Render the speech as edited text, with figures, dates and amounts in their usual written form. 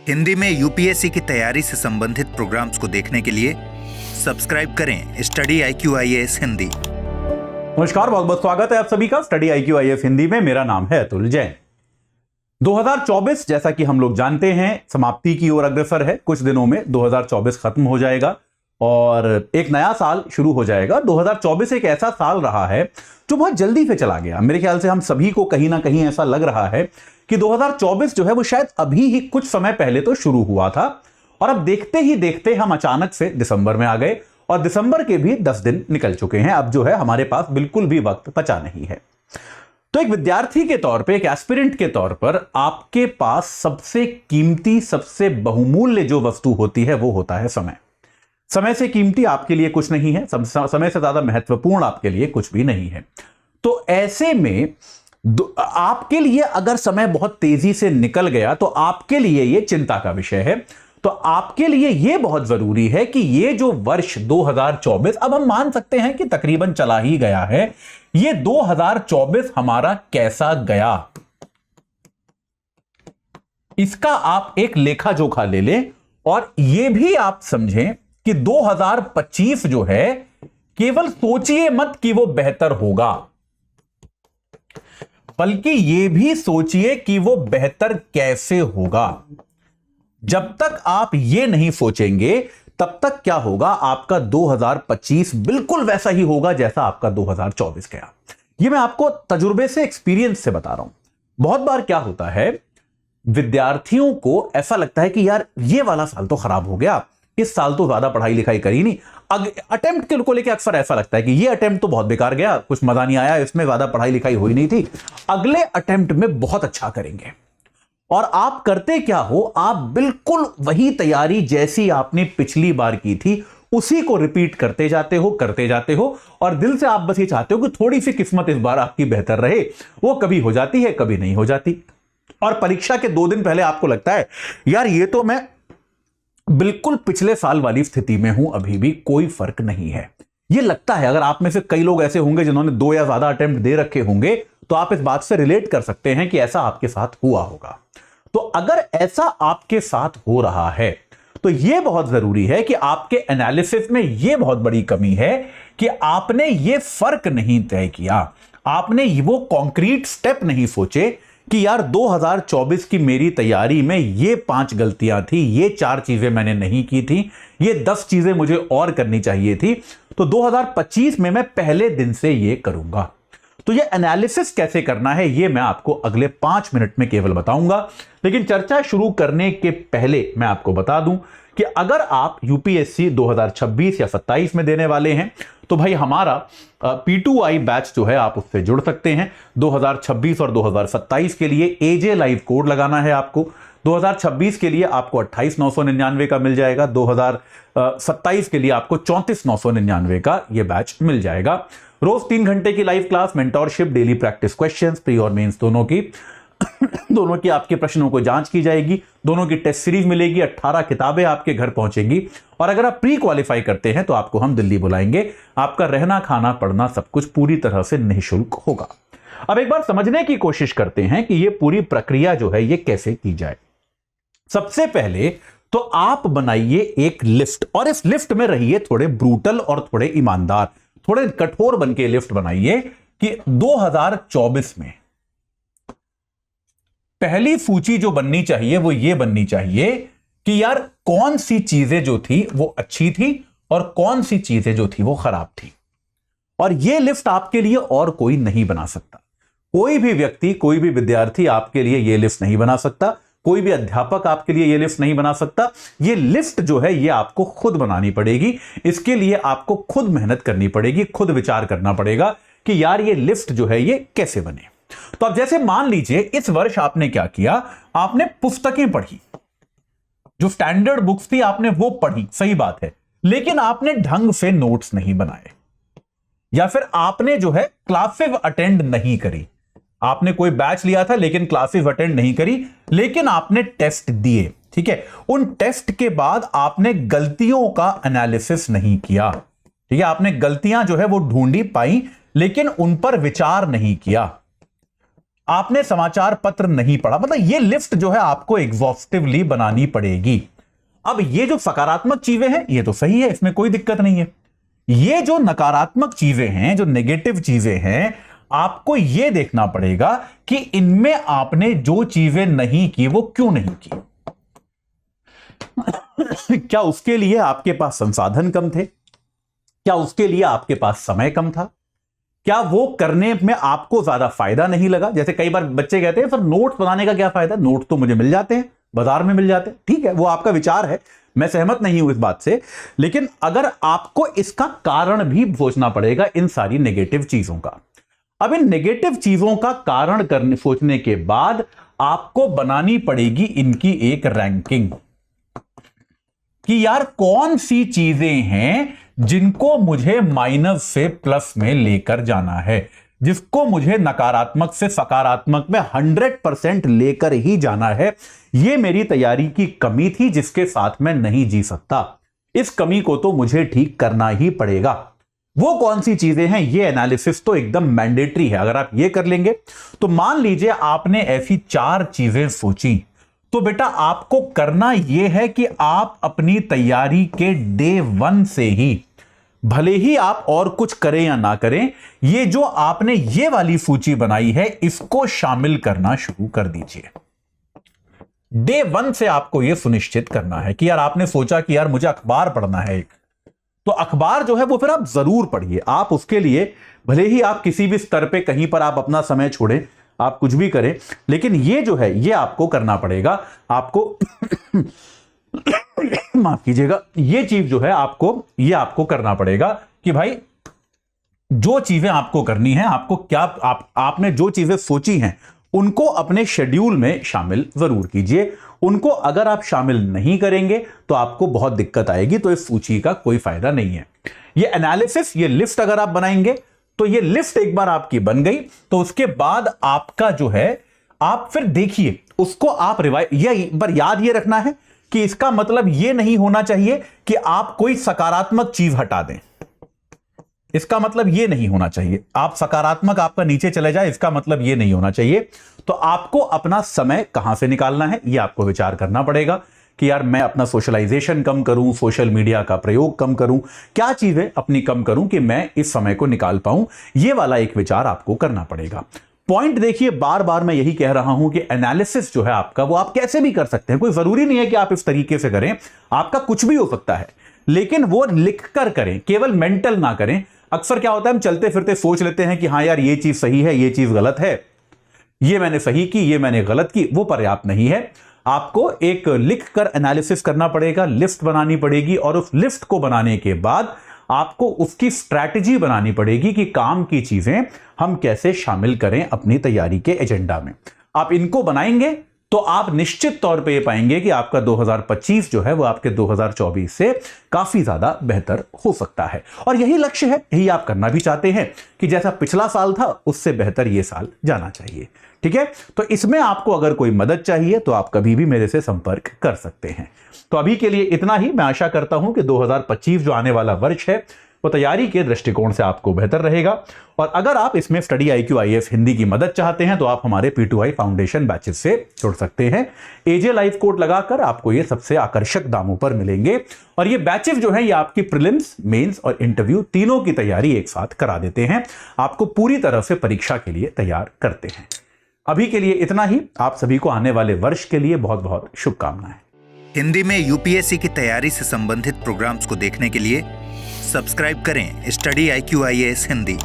हिंदी में यूपीएससी की तैयारी से संबंधित प्रोग्राम्स को देखने के लिए सब्सक्राइब करें स्टडी IQ-IAS हिंदी। नमस्कार, बहुत बहुत स्वागत है आप सभी का स्टडी IQ-IAS हिंदी में। मेरा नाम है अतुल जैन। 2024 जैसा कि हम लोग जानते हैं समाप्ति की ओर अग्रसर है। कुछ दिनों में 2024 खत्म हो जाएगा और एक नया साल शुरू हो जाएगा। 2024 एक ऐसा साल रहा है जो बहुत जल्दी से चला गया। मेरे ख्याल से हम सभी को कहीं ना कहीं ऐसा लग रहा है कि 2024 जो है वो शायद अभी ही कुछ समय पहले तो शुरू हुआ था और अब देखते ही देखते हम अचानक से दिसंबर में आ गए और दिसंबर के भी 10 दिन निकल चुके हैं। अब जो है हमारे पास बिल्कुल भी वक्त बचा नहीं है। तो एक विद्यार्थी के तौर पे, एक एस्पिरेंट के तौर पर आपके पास सबसे कीमती, सबसे बहुमूल्य जो वस्तु होती है वो होता है समय। समय से कीमती आपके लिए कुछ नहीं है, समय से ज्यादा महत्वपूर्ण आपके लिए कुछ भी नहीं है। तो ऐसे में आपके लिए अगर समय बहुत तेजी से निकल गया तो आपके लिए यह चिंता का विषय है। तो आपके लिए यह बहुत जरूरी है कि ये जो वर्ष 2024, अब हम मान सकते हैं कि तकरीबन चला ही गया है, ये 2024 हमारा कैसा गया, इसका आप एक लेखा जोखा ले लें और यह भी आप समझें कि 2025 जो है, केवल सोचिए मत कि वो बेहतर होगा, बल्कि यह भी सोचिए कि वो बेहतर कैसे होगा। जब तक आप ये नहीं सोचेंगे तब तक क्या होगा, आपका 2025 बिल्कुल वैसा ही होगा जैसा आपका 2024 गया। ये मैं आपको तजुर्बे से, एक्सपीरियंस से बता रहा हूं। बहुत बार क्या होता है, विद्यार्थियों को ऐसा लगता है कि यार ये वाला साल तो खराब हो गया, इस साल तो ज्यादा पढ़ाई लिखाई करी नहीं। अटेम्प्ट को लेकर अक्सर ऐसा लगता है कि ये अटेम्प्ट तो बहुत बेकार गया, कुछ मजा नहीं आया, इसमें ज्यादा पढ़ाई लिखाई हुई नहीं थी, अगले अटेम्प्ट में बहुत अच्छा करेंगे। और आप करते क्या हो, आप बिल्कुल वही तैयारी जैसी आपने पिछली बार की थी उसी को रिपीट करते जाते हो और दिल से आप बस ये चाहते हो कि थोड़ी सी किस्मत इस बार आपकी बेहतर रहे। वो कभी हो जाती है, कभी नहीं हो जाती। और परीक्षा के 2 दिन पहले आपको लगता है यार ये तो मैं बिल्कुल पिछले साल वाली स्थिति में हूं, अभी भी कोई फर्क नहीं है। ये लगता है, अगर आप में से कई लोग ऐसे होंगे जिन्होंने 2 या ज्यादा अटेम्प्ट दे रखे होंगे तो आप इस बात से रिलेट कर सकते हैं कि ऐसा आपके साथ हुआ होगा। तो अगर ऐसा आपके साथ हो रहा है तो यह बहुत जरूरी है कि आपके एनालिसिस में यह बहुत बड़ी कमी है कि आपने यह फर्क नहीं तय किया, आपने वो कॉन्क्रीट स्टेप नहीं सोचे कि यार 2024 की मेरी तैयारी में ये 5 गलतियां थी, ये 4 चीजें मैंने नहीं की थी, ये 10 चीजें मुझे और करनी चाहिए थी, तो 2025 में मैं पहले दिन से ये करूंगा। तो ये एनालिसिस कैसे करना है ये मैं आपको अगले 5 मिनट में केवल बताऊंगा। लेकिन चर्चा शुरू करने के पहले मैं आपको बता दूं कि अगर आप यूपीएससी 2026 या 27 में देने वाले हैं तो भाई हमारा P2I बैच जो है आप उससे जुड़ सकते हैं। 2026 और 2027 के लिए AJ लाइव कोड लगाना है आपको। 2026 के लिए आपको 28,999 का मिल जाएगा, 2027 के लिए आपको 34,999 का यह बैच मिल जाएगा। रोज 3 घंटे की live class, mentorship, daily practice questions, pre और मेंस दोनों की आपके प्रश्नों को जांच की जाएगी, दोनों की टेस्ट सीरीज मिलेगी, 18 किताबें आपके घर पहुंचेंगी और अगर आप प्री क्वालिफाई करते हैं तो आपको हम दिल्ली बुलाएंगे। आपका रहना, खाना, पढ़ना सब कुछ पूरी तरह से निःशुल्क होगा। अब एक बार समझने की कोशिश करते हैं कि यह पूरी प्रक्रिया जो है ये कैसे की जाए। सबसे पहले तो आप बनाइए एक लिस्ट और इस लिस्ट में रहिए थोड़े ब्रूटल और थोड़े ईमानदार, थोड़े कठोर बन के लिस्ट बनाइए कि 2024 में पहली सूची जो बननी चाहिए वो ये बननी चाहिए कि यार कौन सी चीजें जो थी वो अच्छी थी और कौन सी चीजें जो थी वो खराब थी। और ये लिस्ट आपके लिए और कोई नहीं बना सकता। कोई भी व्यक्ति, कोई भी विद्यार्थी आपके लिए ये लिस्ट नहीं बना सकता, कोई भी अध्यापक आपके लिए ये लिस्ट नहीं बना सकता। ये लिस्ट जो है ये आपको खुद बनानी पड़ेगी। इसके लिए आपको खुद मेहनत करनी पड़ेगी, खुद विचार करना पड़ेगा कि यार ये लिस्ट जो है ये कैसे बने। तो अब जैसे मान लीजिए इस वर्ष आपने क्या किया, आपने पुस्तकें पढ़ी, जो स्टैंडर्ड बुक्स थी आपने वो पढ़ी, सही बात है, लेकिन आपने ढंग से नोट्स नहीं बनाए या फिर आपने जो है क्लासेस अटेंड नहीं करी। आपने कोई बैच लिया था लेकिन क्लासेस अटेंड नहीं करी, लेकिन आपने टेस्ट दिए, ठीक है। उन टेस्ट के बाद आपने गलतियों का एनालिसिस नहीं किया, ठीक है। आपने गलतियां जो है वो ढूंढी, पाई, लेकिन उन पर विचार नहीं किया। आपने समाचार पत्र नहीं पढ़ा, मतलब ये लिस्ट जो है आपको एग्जॉस्टिवली बनानी पड़ेगी। अब ये जो सकारात्मक चीजें हैं ये तो सही है, इसमें कोई दिक्कत नहीं है। ये जो नकारात्मक चीजें हैं, जो नेगेटिव चीजें हैं, आपको यह देखना पड़ेगा कि इनमें आपने जो चीजें नहीं की वो क्यों नहीं की। क्या उसके लिए आपके पास संसाधन कम थे? क्या उसके लिए आपके पास समय कम था? क्या वो करने में आपको ज्यादा फायदा नहीं लगा? जैसे कई बार बच्चे कहते हैं सर नोट्स बनाने का क्या फायदा, नोट तो मुझे मिल जाते हैं, बाजार में मिल जाते हैं। ठीक है, वो आपका विचार है, मैं सहमत नहीं हूं इस बात से, लेकिन अगर आपको इसका कारण भी सोचना पड़ेगा इन सारी नेगेटिव चीजों का। अब इन नेगेटिव चीजों का कारण सोचने के बाद आपको बनानी पड़ेगी इनकी एक रैंकिंग कि यार कौन सी चीजें हैं जिनको मुझे माइनस से प्लस में लेकर जाना है, जिसको मुझे नकारात्मक से सकारात्मक में 100% लेकर ही जाना है। यह मेरी तैयारी की कमी थी जिसके साथ मैं नहीं जी सकता, इस कमी को तो मुझे ठीक करना ही पड़ेगा। वो कौन सी चीजें हैं, ये एनालिसिस तो एकदम मैंडेटरी है। अगर आप ये कर लेंगे तो मान लीजिए आपने ऐसी 4 चीजें सोची, तो बेटा आपको करना यह है कि आप अपनी तैयारी के डे 1 से ही, भले ही आप और कुछ करें या ना करें, ये जो आपने ये वाली सूची बनाई है इसको शामिल करना शुरू कर दीजिए। डे 1 से आपको यह सुनिश्चित करना है कि यार आपने सोचा कि यार मुझे अखबार पढ़ना है एक, तो अखबार जो है वो फिर आप जरूर पढ़िए। आप उसके लिए भले ही आप किसी भी स्तर पे कहीं पर आप अपना समय छोड़ें, आप कुछ भी करें, लेकिन ये जो है ये आपको करना पड़ेगा। आपको माफ कीजिएगा, ये चीज जो है आपको करना पड़ेगा कि भाई जो चीजें आपको करनी है, आपको क्या आपने जो चीजें सोची हैं उनको अपने शेड्यूल में शामिल जरूर कीजिए। उनको अगर आप शामिल नहीं करेंगे तो आपको बहुत दिक्कत आएगी, तो इस सूची का कोई फायदा नहीं है। ये एनालिसिस, ये लिस्ट अगर आप बनाएंगे तो ये लिस्ट एक बार आपकी बन गई तो उसके बाद आपका जो है आप फिर देखिए उसको आप ये पर याद ये रखना है कि इसका मतलब ये नहीं होना चाहिए कि आप कोई सकारात्मक चीज हटा दें। इसका मतलब ये नहीं होना चाहिए आप सकारात्मक आपका नीचे चले जाए, इसका मतलब ये नहीं होना चाहिए। तो आपको अपना समय कहां से निकालना है ये आपको विचार करना पड़ेगा कि यार मैं अपना सोशलाइजेशन कम करूं, सोशल मीडिया का प्रयोग कम करूं, क्या चीजें अपनी कम करूं कि मैं इस समय को निकाल पाऊं। ये वाला एक विचार आपको करना पड़ेगा। पॉइंट देखिए, बार बार मैं यही कह रहा हूं कि एनालिसिस जो है आपका वो आप कैसे भी कर सकते हैं, कोई जरूरी नहीं है कि आप इस तरीके से करें, आपका कुछ भी हो सकता है, लेकिन वो लिख कर करें, केवल मेंटल ना करें। अक्सर क्या होता है हम चलते फिरते सोच लेते हैं कि हाँ यार ये चीज सही है, ये चीज गलत है, ये मैंने सही की, ये मैंने गलत की, वो पर्याप्त नहीं है। आपको एक लिख कर एनालिसिस करना पड़ेगा, लिस्ट बनानी पड़ेगी, और उस लिस्ट को बनाने के बाद आपको उसकी स्ट्रैटेजी बनानी पड़ेगी कि काम की चीजें हम कैसे शामिल करें अपनी तैयारी के एजेंडा में। आप इनको बनाएंगे तो आप निश्चित तौर पे ये पाएंगे कि आपका 2025 जो है वो आपके 2024 से काफी ज्यादा बेहतर हो सकता है। और यही लक्ष्य है, यही आप करना भी चाहते हैं कि जैसा पिछला साल था उससे बेहतर ये साल जाना चाहिए। ठीक है, तो इसमें आपको अगर कोई मदद चाहिए तो आप कभी भी मेरे से संपर्क कर सकते हैं। तो अभी के लिए इतना ही। मैं आशा करता हूं कि 2025 जो आने वाला वर्ष है वो तैयारी के दृष्टिकोण से आपको बेहतर रहेगा। और अगर आप इसमें स्टडी IQ IAS हिंदी की मदद चाहते हैं तो आप हमारे P2I फाउंडेशन बैचेस से जुड़ सकते हैं। AJ लाइव कोड लगाकर आपको ये सबसे आकर्षक दामों पर मिलेंगे। और ये बैचेस जो है ये आपकी प्रीलिम्स, मेंस और इंटरव्यू तीनों की तैयारी एक साथ करा देते हैं, आपको पूरी तरह से परीक्षा के लिए तैयार करते हैं। अभी के लिए इतना ही। आप सभी को आने वाले वर्ष के लिए बहुत बहुत शुभकामनाएं। हिंदी में UPSC की तैयारी से संबंधित प्रोग्राम्स को देखने के लिए सब्सक्राइब करें स्टडी IQ IAS हिंदी।